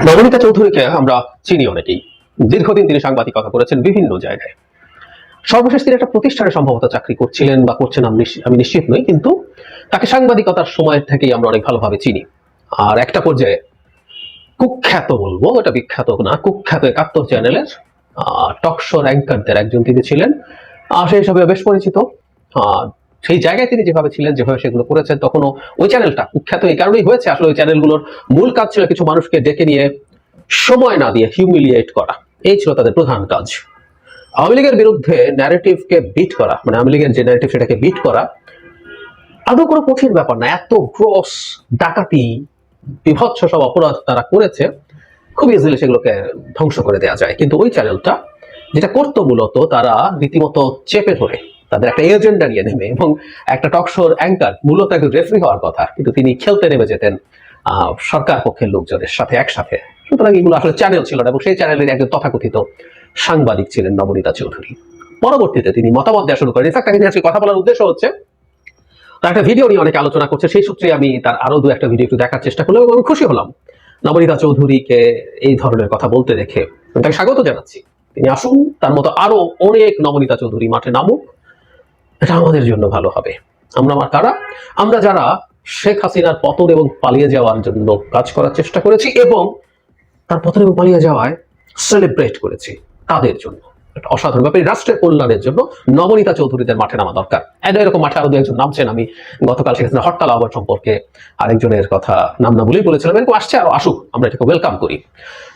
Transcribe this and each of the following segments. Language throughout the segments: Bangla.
নবনীতা চৌধুরীকে আমরা চিনি অনেকেই। দীর্ঘদিন তিনি সাংবাদিকতা করেছেন বিভিন্ন জায়গায়। সর্বশেষ তিনি একটা প্রতিষ্ঠানে সম্ভবত চাকরি করছিলেন বা করছেন, আমি নিশ্চিত নই, কিন্তু তাকে সাংবাদিকতার সময় থেকেই আমরা অনেক ভালোভাবে চিনি। আর একটা পর্যায়ে কুখ্যাত, বলবো এটা বিখ্যাত না, কুখ্যাত একাত্তর চ্যানেলের টকশোর অ্যাঙ্কারদের একজন তিনি ছিলেন। সেই হিসাবে বেশ পরিচিত। সেই জায়গায় তিনি যেভাবে ছিলেন, যেভাবে সেগুলো করেছেন, তখনও ওই চ্যানেলটা কুখ্যাত এই কারণেই হয়েছে। আসলে ওই চ্যানেলগুলোর মূল কাজ ছিল কিছু মানুষকে ডেকে নিয়ে সময় না দিয়ে হিউমিলিয়েট করা। এই ছিল তাদের প্রধান কাজ। আওয়ামী লীগের বিরুদ্ধে ন্যারেটিভকে বিট করা, মানে আওয়ামী লীগের যে ন্যারেটিভ সেটাকে বিট করা আদৌ কোনো কঠিন ব্যাপার না। এত গ্রস ডাকাতি, বিভৎস সব অপরাধ তারা করেছে, খুব ইজিলি সেগুলোকে ধ্বংস করে দেওয়া যায়। কিন্তু ওই চ্যানেলটা যেটা করতো, মূলত তারা রীতিমতো চেপে ধরে তাদের একটা এজেন্ডা নিয়ে নেমে, এবং একটা টকশোর অ্যাঙ্কার মূলত একজন রেফারি হওয়ার কথা, কিন্তু তিনি খেলতে নেমে যেতেন সরকার পক্ষের লোকজনের সাথে একসাথে। সুতরাং এগুলো আসলে চ্যানেল ছিল না, এবং সেই চ্যানেলের একজন তথাকথিত সাংবাদিক ছিলেন নবনীতা চৌধুরী। পরবর্তীতে তিনি মতামত দেওয়া শুরু করেন। ইনফ্যাক্ট তাকে নিয়ে আজকে কথা বলার উদ্দেশ্য হচ্ছে, তার একটা ভিডিও নিয়ে অনেকে আলোচনা করছে, সেই সূত্রে আমি তার আরো দু একটা ভিডিও একটু দেখার চেষ্টা করলাম, এবং আমি খুশি হলাম নবনীতা চৌধুরীকে এই ধরনের কথা বলতে দেখে। তাকে স্বাগত জানাচ্ছি, তিনি আসুন, তার মতো আরো অনেক নবনীতা চৌধুরী মাঠে নামুক। এটা আমাদের জন্য ভালো হবে। আমরা কারা? আমরা যারা শেখ হাসিনার পতন এবং পালিয়ে যাওয়ার জন্য কাজ করার চেষ্টা করেছি, এবং তার পতন এবং পালিয়ে যাওয়ায় সেলিব্রেট করেছি, তাদের জন্য একটা অসাধারণ ব্যাপার। রাষ্ট্রের কল্যাণের জন্য নবনীতা চৌধুরীদের মাঠে নামা দরকার। এরকম মাঠে আরো দু একজন নামছেন। আমি গতকাল শেখ হাসিনা হরতাল আহ্বান সম্পর্কে আরেকজনের কথা নাম না বলেই বলেছিলাম, এরকম আসছে, আরো আসুক, আমরা এটাকে ওয়েলকাম করি।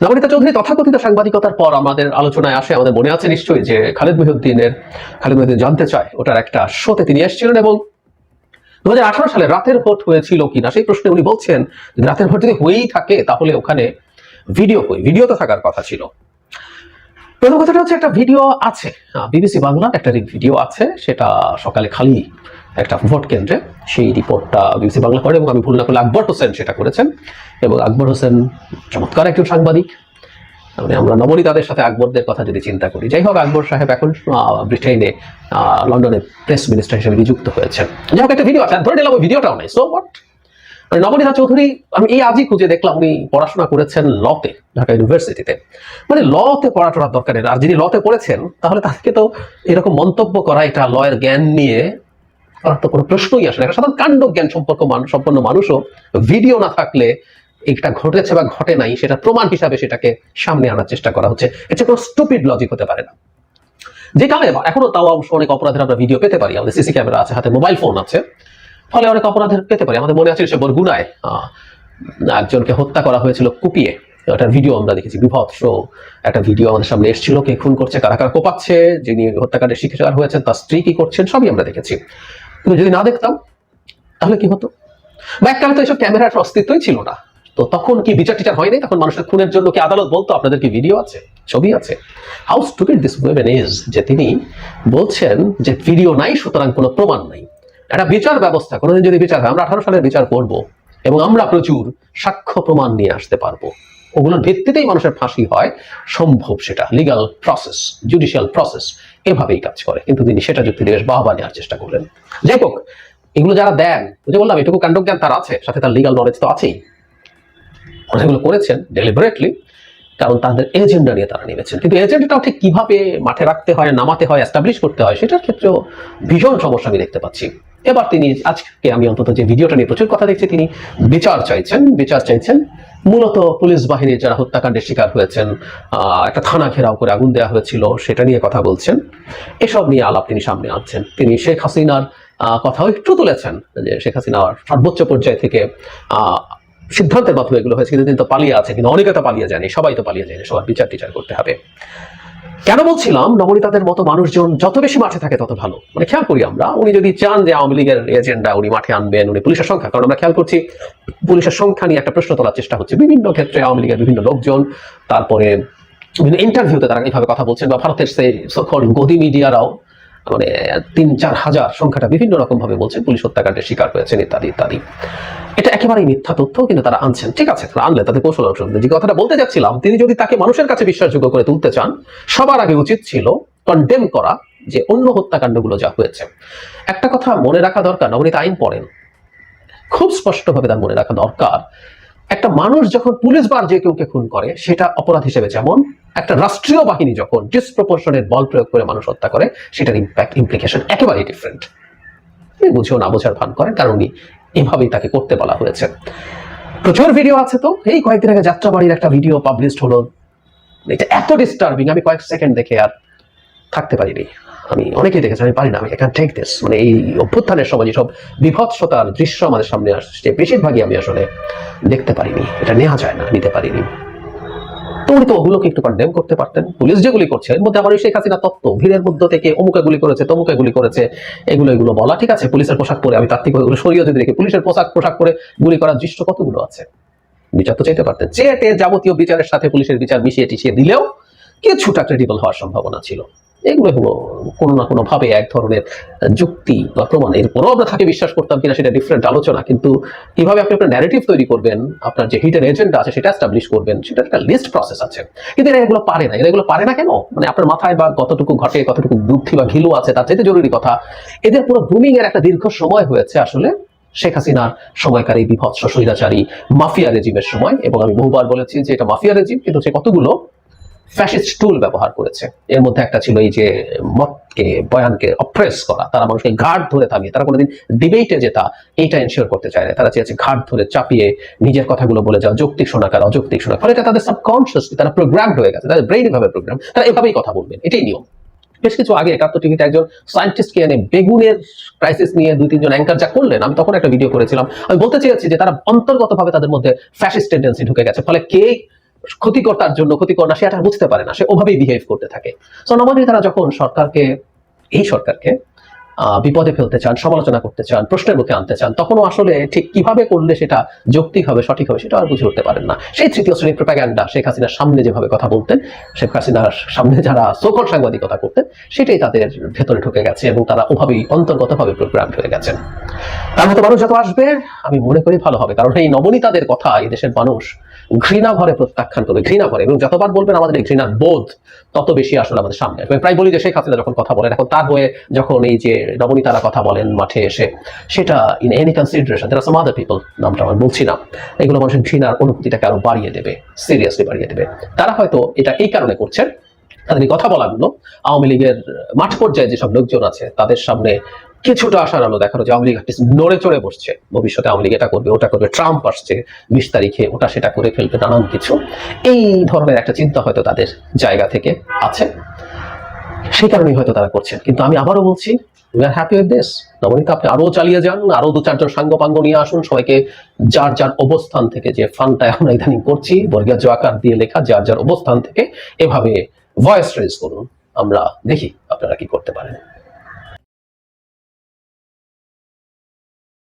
নবনীতা চৌধুরী তথাকথিত সাংবাদিকতার পর আমাদের আলোচনায় আসে, আমাদের মনে আছে নিশ্চয়ই, যে খালেদ মহিউদ্দিন জানতে চায় ওটার একটা শোতে তিনি এসেছিলেন, এবং 2018 সালে রাতের ভোট হয়েছিল কিনা সেই প্রশ্নে উনি বলছেন, রাতের ভোট যদি হয়েই থাকে তাহলে ওখানে ভিডিও কই? ভিডিও তো থাকার কথা ছিল। প্রথম কথাটা হচ্ছে, একটা ভিডিও আছে, বিবিসি বাংলার একটা ভিডিও আছে, সেটা সকালে খালি একটা ভোট কেন্দ্রে, সেই রিপোর্টটা বিবিসি বাংলা করে, এবং আমি ভুল না করলে আকবর হোসেন সেটা করেছেন। এবং আকবর হোসেন চমৎকার একজন সাংবাদিক। মানে আমরা নবনীতাদের সাথে আকবরদের কথা যদি চিন্তা করি, যাই হোক, আকবর সাহেব এখন ব্রিটেনে লন্ডনে প্রেস মিনিস্টার হিসেবে নিযুক্ত হয়েছেন। যাই হোক, একটা ভিডিও আছে, ধরে নিলাম ওই ভিডিওটাও নেই, সো হোয়াট। মানে নবনীতা চৌধুরী, আমি এই আজই খুঁজে দেখলাম, উনি পড়াশোনা করেছেন লতে, ঢাকা ইউনিভার্সিটিতে। মানে লতে পড়াশোনার দরকার নেই। আর যিনি লতে পড়েছেন, তাহলে তাকে তো এরকম মন্তব্য করা, এটা লয়ের জ্ঞান নিয়ে করার তো কোনো প্রশ্নই আসে না। একটা সাধারণ কাণ্ড জ্ঞান সম্পন্ন মানুষও ভিডিও না থাকলে এটা ঘটেছে বা ঘটে নাই সেটা প্রমাণ হিসাবে সেটাকে সামনে আনার চেষ্টা করা হচ্ছে। এটা কোনো স্টুপিড লজিক হতে পারে না। যে কারণে এখনো তাও অবশ্য অনেক অপরাধের আমরা ভিডিও পেতে পারি, আমাদের সিসি ক্যামেরা আছে, হাতে মোবাইল ফোন আছে, ফলে অনেক অপরাধের পেতে পারি। আমাদের মনে আছে সে বরগুনায় একজনকে হত্যা করা হয়েছিল কুপিয়ে, একটা ভিডিও আমরা দেখেছি, বিভৎস একটা ভিডিও আমাদের সামনে এসেছিল, কে খুন করছে, কারা কারা কোপাচ্ছে, যিনি হত্যাকাণ্ডের শিকার হয়েছেন তার স্ত্রী কি করছেন, সবই আমরা দেখেছি। কিন্তু যদি না দেখতাম তাহলে কি হতো? বা এককালে তো এইসব ক্যামেরার অস্তিত্বই ছিল না, তো তখন কি বিচার টিচার হয় নাই? তখন মানুষের খুনের জন্য কি আদালত বলতো আপনাদের কি ভিডিও আছে, ছবি আছে? How stupid this women is, যে তিনি বলছেন যে ভিডিও নাই, সুতরাং কোনো প্রমাণ নাই। একটা বিচার ব্যবস্থা, কোনোদিন যদি বিচার হয়, আমরা 18 সালের বিচার করব, এবং আমরা প্রচুর সাক্ষ্য প্রমাণ নিয়ে আসতে পারবো, ওগুলোর ভিত্তিতেই মানুষের ফাঁসি হয়, সম্ভব সেটা লিগাল প্রসেস, জুডিশিয়াল প্রসেস এভাবেই কাজ করে। কিন্তু তিনি সেটা যুক্তি দিয়ে বাহবা নেওয়ার চেষ্টা করলেন। যাই হোক, এগুলো যারা দেন, ওই যে বললাম, এটুকু কাণ্ডজ্ঞান তার আছে, সাথে তার লিগাল নলেজ তো আছেই। সেগুলো করেছেন ডেলিবারেটলি, কারণ তাদের এজেন্ডা নিয়ে তারা নেমেছেন। কিন্তু এজেন্ডাটাও ঠিক কিভাবে মাঠে রাখতে হয়, নামাতে হয়, এস্টাবলিশ করতে হয়, সেটার ক্ষেত্রেও ভীষণ সমস্যা আমি দেখতে পাচ্ছি। এবার তিনি আজকে, আমি অন্তত যে ভিডিওটা নিয়ে প্রচুর কথা দেখছি, তিনি বিচার চাইছেন মূলত পুলিশ বাহিনীর যারা হত্যাকাণ্ডের শিকার হয়েছেন, একটা থানা ঘেরাও করে আগুন দেওয়া হয়েছিল, সেটা নিয়ে কথা বলছেন। এসব নিয়ে আলাপ তিনি সামনে আনছেন। তিনি শেখ হাসিনার কথাও একটু তুলেছেন, যে শেখ হাসিনার সর্বোচ্চ পর্যায় থেকে সিদ্ধান্তের মাধ্যমে এগুলো হয়েছে, কিন্তু তিনি তো পালিয়ে আছে, কিন্তু অনেকে তো পালিয়ে যায়নি, সবাই তো পালিয়ে যায়নি, সবার বিচার টিচার করতে হবে। কেন বলছিলাম নবনীতাদের মতো মানুষজন যত বেশি মাঠে থাকে তত ভালো। মানে খেয়াল করি আমরা, উনি যদি চান যে আওয়ামী লীগের এজেন্ডা উনি মাঠে আনবেন, উনি পুলিশের সংখ্যা, কারণ আমরা খেয়াল করছি পুলিশের সংখ্যা নিয়ে একটা প্রশ্ন তোলার চেষ্টা হচ্ছে বিভিন্ন ক্ষেত্রে, আওয়ামী লীগের বিভিন্ন লোকজন, তারপরে বিভিন্ন ইন্টারভিউতে তারা এইভাবে কথা বলছেন, বা ভারতের সেই সকল গদি মিডিয়ারাও মানে 3-4 হাজার সংখ্যাটা বিভিন্ন রকম ভাবে বলছেন পুলিশ হত্যাকাণ্ডের শিকার হয়েছেন ইত্যাদি ইত্যাদি। এটা একেবারেই মিথ্যা তথ্য, কিন্তু তারা আনছেন। ঠিক আছে, তারা আনলে তাদের কৌশল অনুসরণ। যে কথাটা বলতে যাচ্ছিলাম, তিনি যদি তাকে মানুষের কাছে বিশ্বাসযোগ্য করে তুলতে চান, সবার আগে উচিত ছিল কন্ডেম করা যে অন্য হত্যাকাণ্ডগুলো যা হয়েছে। একটা কথা মনে রাখা দরকার, নবনীতা আইন পড়েন, খুব স্পষ্টভাবে তার মনে রাখা দরকার একটা মানুষ যখন পুলিশ বার যে কেউকে খুন করে সেটা অপরাধ হিসেবে যেমন, একটা রাষ্ট্রীয় বাহিনী যখন ডিসপ্রপোর্শনেট বল প্রয়োগ করে মানুষ হত্যা করে সেটার ইমপ্লিকেশন একেবারেই ডিফারেন্ট। বুঝেও না বোঝার ভান করেন, কারণ এভাবেই তাকে করতে বলা হয়েছে। প্রচুর ভিডিও আছে, তো এই কয়েকদিন আগে যাত্রাবাড়ির একটা ভিডিও পাবলিশড হলো, এটা এত ডিস্টার্বিং, আমি কয়েক সেকেন্ড দেখে আর থাকতে পারিনি। আমি অনেকেই দেখেছি, আমি পারি না, আমি ক্যান টেক দিস। মানে এই অভ্যুত্থানের সময় যেসব বিভৎসতার দৃশ্য আমাদের সামনে আসছে বেশিরভাগই আমি আসলে দেখতে পারিনি, এটা নেওয়া যায় না, নিতে পারিনি। তো উনি তো ওগুলোকে একটু কন্ডেম করতে পারতেন। পুলিশ যেগুলি করছে এর মধ্যে আমার শেখ হাসিনা তত্ত্ব, ভিড়ের মধ্যে থেকে অমুকে গুলি করেছে তমুকে গুলি করেছে, এগুলো বলা ঠিক আছে। পুলিশের পোশাক পরে, আমি তার থেকে সরিয়ে যদি দেখি পুলিশের পোশাক পরে গুলি করার দৃশ্য কতগুলো আছে। বিচার তো চাইতে পারতেন, চেয়ে যাবতীয় বিচারের সাথে পুলিশের বিচার মিশিয়ে টিশিয়ে দিলেও কিছুটা ক্রেডিবল হওয়ার সম্ভাবনা ছিল। এগুলো হলো কোনো না কোনো ভাবে এক ধরনের যুক্তি বা প্রমাণ। এরপরও আমরা তাকে বিশ্বাস করতাম কিনা সেটা ডিফারেন্ট আলোচনা, কিন্তু কিভাবে আপনি আপনার ন্যারেটিভ তৈরি করবেন, আপনার যে হিডেন এজেন্ডা আছে সেটা এস্টাবলিশ করবেন, সেটা একটা লিস্ট প্রসেস আছে। কিন্তু এরা এগুলো পারে না। এগুলো পারে না কেন? মানে আপনার মাথায় বা কতটুকু ঘটে, কতটুকু বুদ্ধি বা ঘিলু আছে, তার চাইতে জরুরি কথা, এদের পুরো গ্রুমিং এর একটা দীর্ঘ সময় হয়েছে আসলে শেখ হাসিনার সময়কার এই বিভৎস স্বৈরাচারী মাফিয়া রেজিমের সময়। এবং আমি বহুবার বলেছি যে এটা মাফিয়া রেজিম, কিন্তু সে কতগুলো ফ্যাসিস্ট টুল ব্যবহার করেছে। এর মধ্যে একটা ছিল এই যে মতকে, বয়ানকে অপ্রেস করা। তারা মানুষকে ঘাট ধরে থামিয়ে, তারা কোনোদিন ডিবেটে যেটা এইটা এনশিওর করতে চায় না। তারা চেয়েছে ঘাট ধরে চাপিয়ে নিজের কথাগুলো বলে যাওয়া, যৌক্তিক শোনাকার অযৌক্তিক শোনা। ফলে এটা তাদের সাবকনশিয়াসলি তারা প্রোগ্রামড হয়ে গেছে, তাদের ব্রেইন এভাবে প্রোগ্রাম, তারা এভাবেই কথা বলবেন, এটাই নিয়ম। বেশ কিছু আগে একাত্তর টিভিতে একজন সায়েন্টিস্টকে এনে বেগুনের ক্রাইসিস নিয়ে 2-3 জন অ্যাঙ্কার যা করলেন, আমি তখন একটা ভিডিও করেছিলাম। আমি বলতে চেয়েছি যে তারা অন্তর্গতভাবে তাদের মধ্যে ফ্যাসিস্ট টেন্ডেন্সি ঢুকে গেছে, ফলে কে ক্ষতিকর তার জন্য ক্ষতিকর না সেটা বুঝতে পারে না, সে ওভাবেই বিহেভ করতে থাকে। সো নর্মালি তারা যখন এই সরকারকে বিপদে ফেলতে চান, সমালোচনা করতে চান, প্রশ্নের মুখে আনতে চান, তখনও আসলে ঠিক কিভাবে করলে সেটা যৌক্তিক হবে, সঠিক হবে, সেটা আর বুঝে উঠতে পারেন না। সেই তৃতীয় শ্রেণীর প্রোপাগ্যান্ডা, শেখ হাসিনার সামনে যেভাবে কথা বলতেন, শেখ হাসিনার সামনে যারা সোকল সাংবাদিকতা করতেন, সেটাই তাদের ভেতরে ঢুকে গেছে এবং তারা ওভাবেই অন্তর্গতভাবে প্রোগ্রাম হয়ে গেছেন। তার মতো মানুষ যত আসবে আমি মনে করি ভালো হবে, কারণ এই নবনীতাদের কথা এই দেশের মানুষ ঘৃণা ভরে প্রত্যাখ্যান করবে, ঘৃণা ভরে। এবং যতবার বলবেন আমাদের এই ঘৃণার বোধ তত বেশি আসলে আমাদের সামনে আসবে। প্রায় বলি যে শেখ হাসিনা যখন কথা বলেন, এখন তার হয়ে যখন এই যে নবনীতারা কথা বলেন মাঠে এসে, সেটা in any consideration there are some other people, নামটা আমি বলছি না, এগুলো মানুষের ঘৃণার অনুভূতিটাকে আরো বাড়িয়ে দেবে, সিরিয়াসলি বাড়িয়ে দেবে। তারা হয়তো এটা এই কারণে করছেন, তাদের এই কথাকথাগুলো আওয়ামী লীগের মাঠ পর্যায়ে যেসব লোকজন আছে তাদের সামনে কিছুটা আশার আলো দেখানো, যে আওয়ামী লীগ নড়ে চড়ে বসছে, ভবিষ্যতে আওয়ামী লীগ এটা করবে ওটা করবে, ট্রাম্প আসছে 20 তারিখে, ওটা সেটা করে ফেলবে, নানান কিছু, এই ধরনের একটা চিন্তা হয়তো তাদের জায়গা থেকে আছে, সেই কারণেই হয়তো তারা করছেন। কিন্তু আমি আবারও বলছি, we are happy with this. Nabanita আপনি আরো চালিয়ে যান, আরো 2-4 জন সাঙ্গ নিয়ে আসুন, সবাইকে যার যার অবস্থান থেকে, যে ফান্ডটা আমরা ইদানিং করছি বর্গীয় আকার দিয়ে লেখা, যার যার অবস্থান থেকে এভাবে ভয়েস রেজ করুন, আমরা দেখি আপনারা কি করতে পারেন।